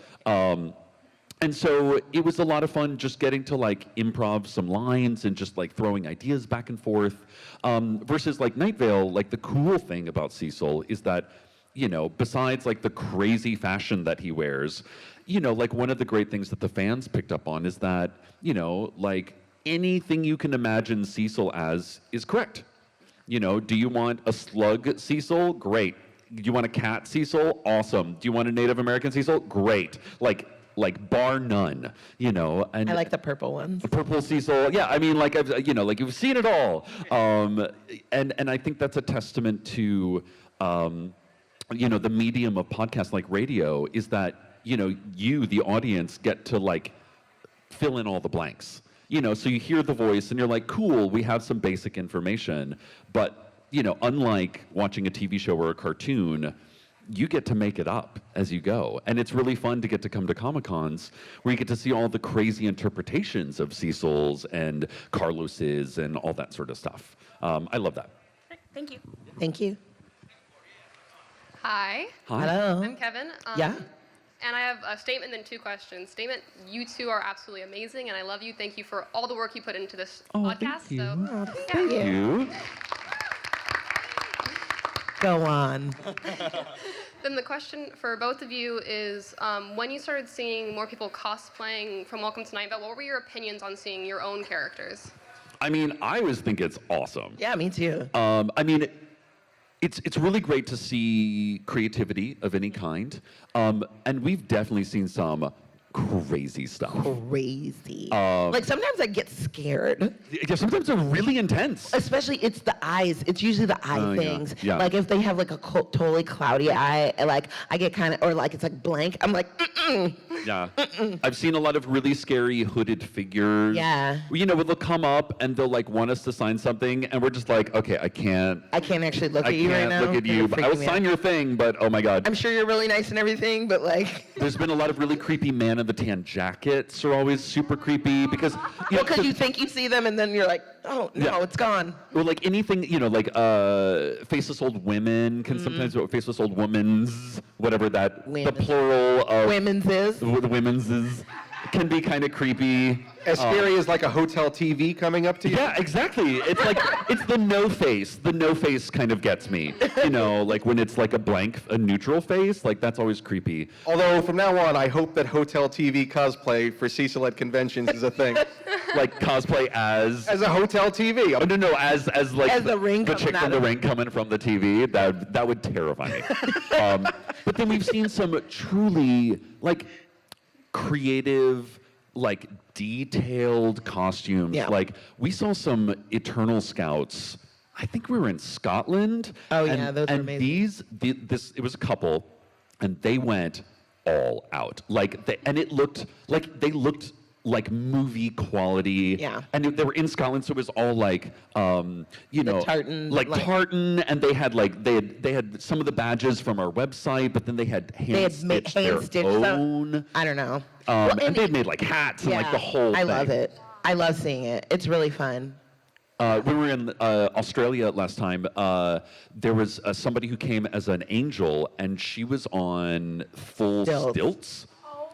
And so it was a lot of fun just getting to like improv some lines and just like throwing ideas back and forth. Versus like Nightvale, like the cool thing about Cecil is that, you know, besides like the crazy fashion that he wears, you know, like one of the great things that the fans picked up on is that, you know, like anything you can imagine Cecil as is correct. You know, do you want a slug Cecil? Great. Do you want a cat Cecil? Awesome. Do you want a Native American Cecil? Great. Like bar none, you know. And I like the purple ones. Purple Cecil, yeah. I mean, like like you've seen it all, and I think that's a testament to, you know, the medium of podcast like radio is that, you know, you, the audience, get to like fill in all the blanks. You know, so you hear the voice and you're like, cool, we have some basic information, but you know, unlike watching a TV show or a cartoon, you get to make it up as you go. And it's really fun to get to come to Comic-Cons where you get to see all the crazy interpretations of Cecil's and Carlos's and all that sort of stuff. I love that. Thank you. Thank you. Hi, Hi. Hello. I'm Kevin. Yeah. And I have a statement and 2 questions. Statement, you two are absolutely amazing, and I love you. Thank you for all the work you put into this podcast. Thank you. So, Thank yeah. You. Go on. Then the question for both of you is, when you started seeing more people cosplaying from Welcome to Nightvale, what were your opinions on seeing your own characters? I mean, I always think it's awesome. Yeah, me too. I mean, it's really great to see creativity of any kind, and we've definitely seen some crazy stuff. Crazy. Like sometimes I get scared. Yeah, sometimes they're really intense. Especially it's the eyes. It's usually the eye Yeah, things. yeah. Like if they have like a totally cloudy eye, like I get kind of, or like it's like blank. I'm like, Yeah. I've seen a lot of really scary hooded figures. Yeah. You know, they'll come up and they'll like want us to sign something, and we're just like, okay, I can't actually look at you right now. look at you. But I will sign your thing, but oh my God. I'm sure you're really nice and everything, but like. There's been a lot of really creepy Man in the Tan jackets are always super creepy because Because you think you see them and then you're like, oh no, Yeah. it's gone. or like anything, you know, like faceless old women can sometimes faceless old women's, whatever that the Women. plural of Women's is. the women's is, can be kind of creepy. As scary as like a hotel TV coming up to you. Yeah, exactly. It's like, it's the no face. The no face kind of gets me. You know, like when it's like a blank, a neutral face, like that's always creepy. Although from now on, I hope that hotel TV cosplay for Cecil at conventions is a thing. Like cosplay as As a hotel TV. oh, no, as like As the ring the coming chick out from the of- ring coming from the TV. That would terrify me. But then we've seen some truly like creative, like detailed costumes. Yeah. Like we saw some Eternal Scouts. I think we were in Scotland. Oh, and, yeah, those are and amazing. it was a couple, and they went all out. Like it looked like they looked like movie quality. Yeah. And they were in Scotland, so it was all like, you know, tartan, like like- tartan, and they had like they had some of the badges from our website, but then they had hand stitched their hand-stitched some- own. I don't know. And they made like hats and like the whole I thing. love it. I love seeing it. It's really fun. We were in Australia last time. There was somebody who came as an angel, and she was on full Stilts. stilts.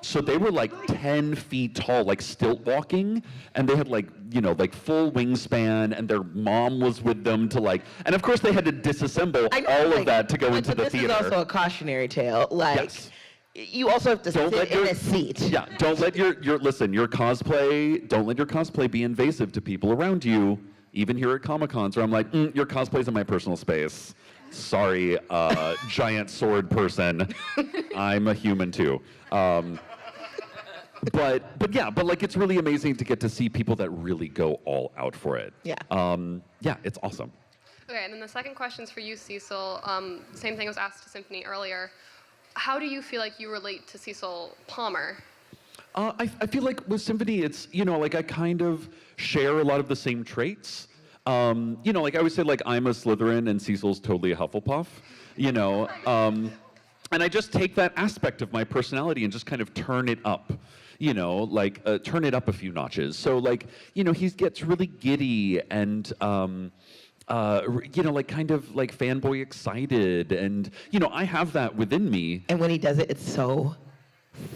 So they were like 10 feet tall, like stilt walking, and they had like, like full wingspan, and their mom was with them to like, and of course they had to disassemble all of that to go into the this theater. This is also a cautionary tale. Like, Yes. you also have to sit in a seat. Yeah, don't let your cosplay, don't let your cosplay be invasive to people around you, even here at Comic-Cons, where I'm like, your cosplay's in my personal space. Sorry, giant sword person. I'm a human too. But like it's really amazing to get to see people that really go all out for it. Yeah. Yeah, it's awesome. Okay, and then the second question's for you, Cecil. Same thing was asked to Symphony earlier. How do you feel like you relate to Cecil Palmer? I feel like with Symphony, it's, like I kind of share a lot of the same traits. Like I always say, like I'm a Slytherin and Cecil's totally a Hufflepuff, and I just take that aspect of my personality and just kind of turn it up, turn it up a few notches. So like, he gets really giddy and, like kind of like fanboy excited, and I have that within me. And when he does it, it's so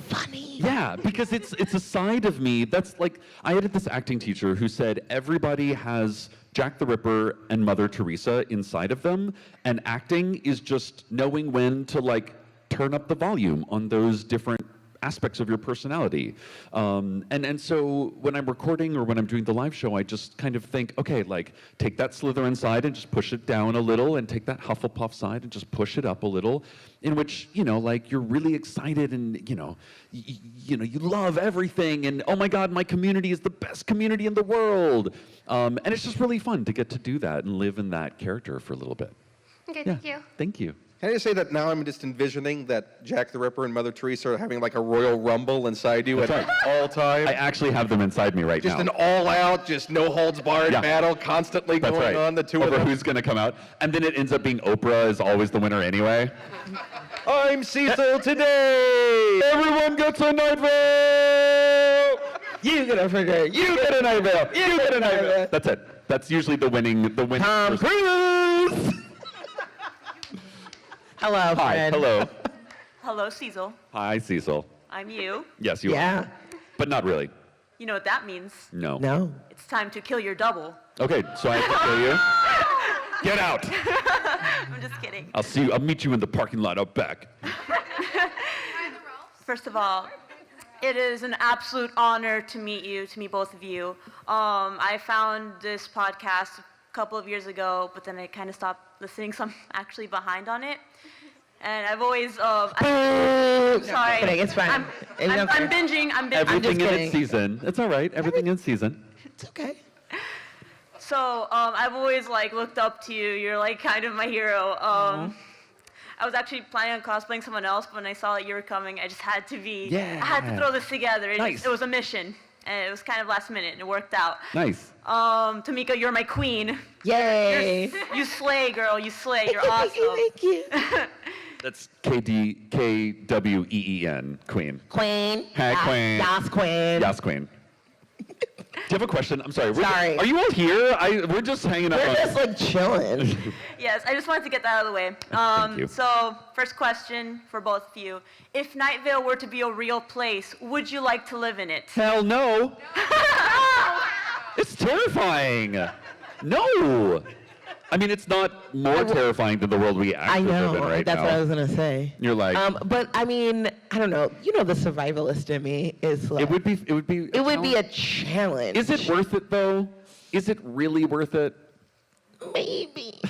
funny. Yeah, because it's a side of me that's like, I had this acting teacher who said everybody has Jack the Ripper and Mother Teresa inside of them, and acting is just knowing when to like turn up the volume on those different aspects of your personality. And so when I'm recording or when I'm doing the live show, I just kind of think, okay, like take that Slytherin side and just push it down a little, and take that Hufflepuff side and just push it up a little, in which, like you're really excited and, you love everything, and oh my God, my community is the best community in the world. And it's just really fun to get to do that and live in that character for a little bit. Okay, Yeah. thank you. Thank you. Can I just say that now I'm just envisioning that Jack the Ripper and Mother Teresa are having like a Royal Rumble inside you That's at right. all times? I actually have them inside me right Just now. an all-out, just no holds barred Yeah. battle constantly That's going right. on. The two of Over them. who's going to come out. And then it ends up being Oprah is always the winner anyway. I'm Cecil today. Everyone gets a Nightvale! You get a figure. You get a Nightvale! You get a Nightvale! That's it. That's usually the winning Tom person. Cruise. Hello, Hi, friend. hello. Hello, Cecil. Hi, Cecil. I'm you. Yes, you are. Yeah. But not really. You know what that means? No. No. It's time to kill your double. Okay, so I have to kill you. Get out! I'm just kidding. I'll see you. I'll meet you in the parking lot out back. First of all, it is an absolute honor to meet you, to meet both of you. I found this podcast a couple of years ago, but then I kind of stopped listening, so I'm actually behind on it. And I've always, sorry. Kidding, it's fine. I'm binging. Everything in kidding. its season. It's all right. Everything in season. It's okay. So I've always like looked up to you. You're like kind of my hero. I was actually planning on cosplaying someone else, but when I saw that you were coming, I just had to be. Yeah. I had to throw this together. Nice. It was a mission, and it was kind of last minute, and it worked out. Nice. Tamika, you're my queen. Yay. You slay, girl. You slay. You're Thank you, awesome. thank you. That's KWEEN, Queen. Queen. Hi, Queen. Yas, queen. Yes, Queen. Do you have a question? I'm sorry. Sorry. Are you all here? We're just hanging out. We're just like chilling. Yes, I just wanted to get that out of the way. Thank you. So, first question for both of you. If Nightvale were to be a real place, would you like to live in it? Hell no. It's terrifying. No. I mean, it's not more terrifying than the world we I actually live in know. right That's now. what I was gonna say. You're like, But I mean, I don't know. You know, the survivalist in me is like. it would be. It would be a challenge. Is it worth it though? Is it really worth it? Maybe.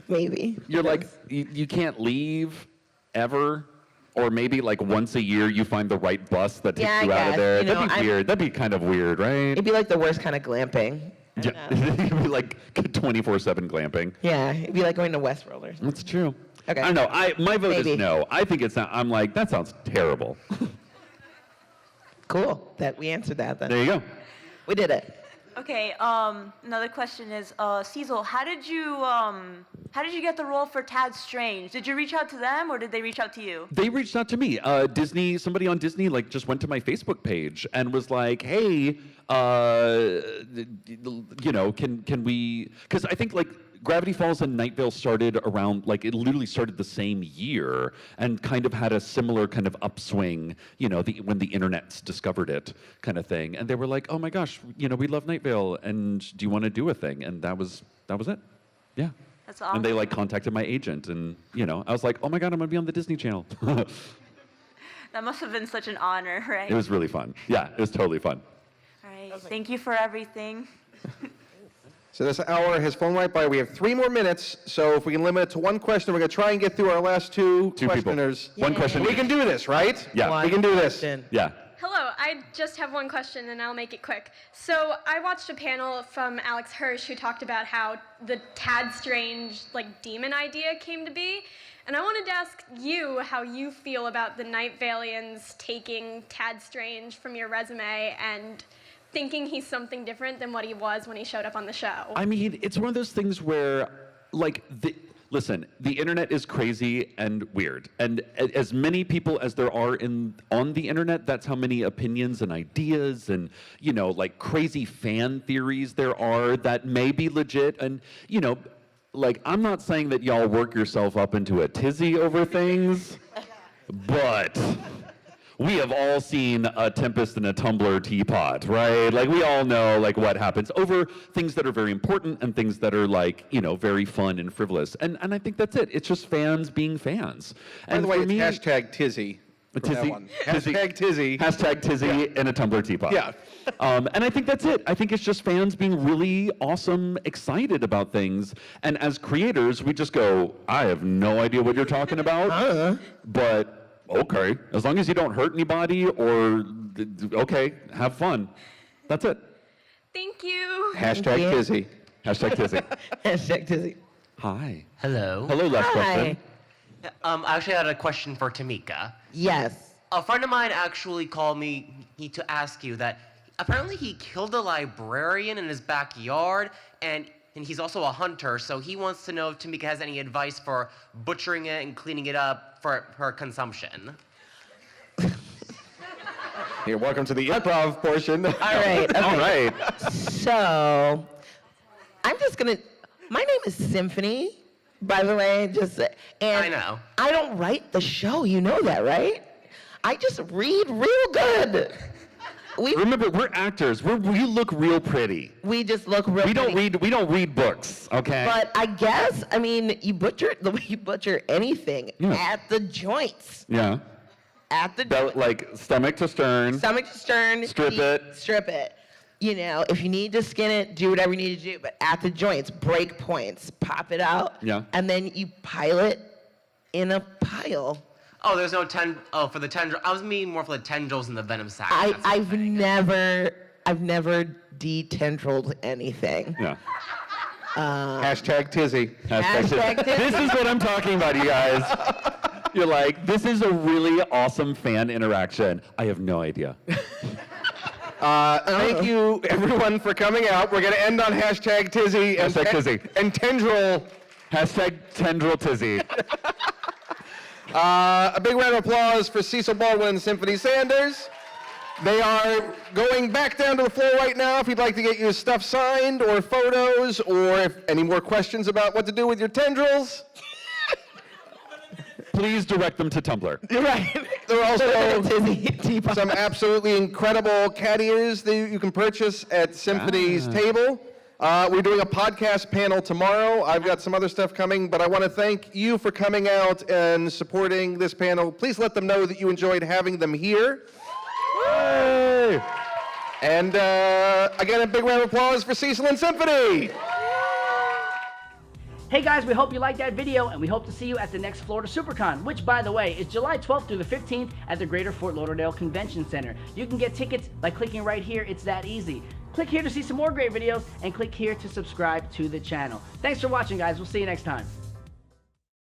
Maybe. You're like, you can't leave ever, or maybe like once a year you find the right bus that takes Yeah, I you out of guess. there. You know, That'd be weird. That'd be kind of weird, right? It'd be like the worst kind of glamping. I don't know. It'd be like 24/7 glamping. Yeah, it'd be like going to Westworld or something. That's true. Okay. I don't know. My vote Maybe. is no. I think it's not. I'm like, that sounds terrible. Cool that we answered that then. There you go. We did it. Okay, another question is, Cecil, how did you get the role for Tad Strange? Did you reach out to them, or did they reach out to you? They reached out to me. Disney, somebody on Disney, like just went to my Facebook page and was like, "Hey, you know, can we?" Because I think like Gravity Falls and Nightvale started around, like, it literally started the same year and kind of had a similar kind of upswing, you know, when the internet's discovered it kind of thing. And they were like, oh my gosh, you know, we love Nightvale, and do you want to do a thing? And that was it. Yeah. That's awesome. And they like contacted my agent, and you know, I was like, oh my God, I'm gonna be on the Disney Channel. That must have been such an honor, right? It was really fun. Yeah, it was totally fun. All right. Thank you for everything. So this hour has flown right by. We have 3 more minutes, so if we can limit it to one question, we're going to try and get through our last two questioners. People. One question. We can do this, right? Yeah. We can do this. Yeah. Hello, I just have one question and I'll make it quick. So I watched a panel from Alex Hirsch who talked about how the Tad Strange demon idea came to be. And I wanted to ask you how you feel about the Nightvalians taking Tad Strange from your resume and thinking he's something different than what he was when he showed up on the show. I mean, it's one of those things where, listen, the internet is crazy and weird. And as many people as there are on the internet, that's how many opinions and ideas and, you know, like crazy fan theories there are that may be legit. And, you know, like, I'm not saying that y'all work yourself up into a tizzy over things, but we have all seen a tempest in a tumbler teapot, right? Like, we all know, like, what happens over things that are very important and things that are, like, you know, very fun and frivolous. And I think that's it. It's just fans being fans. By the way, it's hashtag Tizzy. Tizzy. Hashtag Tizzy. Hashtag Tizzy in a tumbler teapot. Yeah. And I think that's it. I think it's just fans being really awesome, excited about things. And as creators, we just go, I have no idea what you're talking about, but okay. As long as you don't hurt anybody or, okay, have fun. That's it. Thank you. Hashtag Tizzy. Hashtag Tizzy. Hashtag Tizzy. Hi. Hello. Hello, last question. I actually had a question for Tamika. Yes. A friend of mine actually called me to ask you that apparently he killed a librarian in his backyard, and he's also a hunter, so he wants to know if Tamika has any advice for butchering it and cleaning it up for her consumption. Here, welcome to the improv portion. All right. Okay. All right. So, I'm just gonna. My name is Symphony, by the way. And I know. I don't write the show. You know that, right? I just read real good. Remember, we're actors. We look real pretty. We just look real. We don't read books, okay? But I guess, I mean, you butcher the way you butcher anything at the joints. Yeah. At the joints. Like stomach to stern. Stomach to stern. Strip it. Strip it. You know, if you need to skin it, do whatever you need to do. But at the joints, break points, pop it out. Yeah. And then you pile it in a pile. Oh, there's no for the tendril. I was meaning more for the tendrils and the venom sac. I've never detendrilled anything. Yeah. Hashtag Tizzy. Hashtag Tizzy. This is what I'm talking about, you guys. You're like, this is a really awesome fan interaction. I have no idea. Thank you, everyone, for coming out. We're going to end on hashtag Tizzy. Hashtag Tizzy. And tendril. Hashtag tendril Tizzy. A big round of applause for Cecil, Baldwin, and Symphony Sanders. They are going back down to the floor right now if you'd like to get your stuff signed or photos or if any more questions about what to do with your tendrils. Please direct them to Tumblr. You're right. There are also some absolutely incredible cat ears that you can purchase at Symphony's table. We're doing a podcast panel tomorrow. I've got some other stuff coming, but I want to thank you for coming out and supporting this panel. Please let them know that you enjoyed having them here. Yay! And again, a big round of applause for Cecil and Symphony. Hey guys, we hope you liked that video, and we hope to see you at the next Florida SuperCon, which, by the way, is July 12th through the 15th at the Greater Fort Lauderdale Convention Center. You can get tickets by clicking right here. It's that easy. Click here to see some more great videos, and click here to subscribe to the channel. Thanks for watching, guys. We'll see you next time.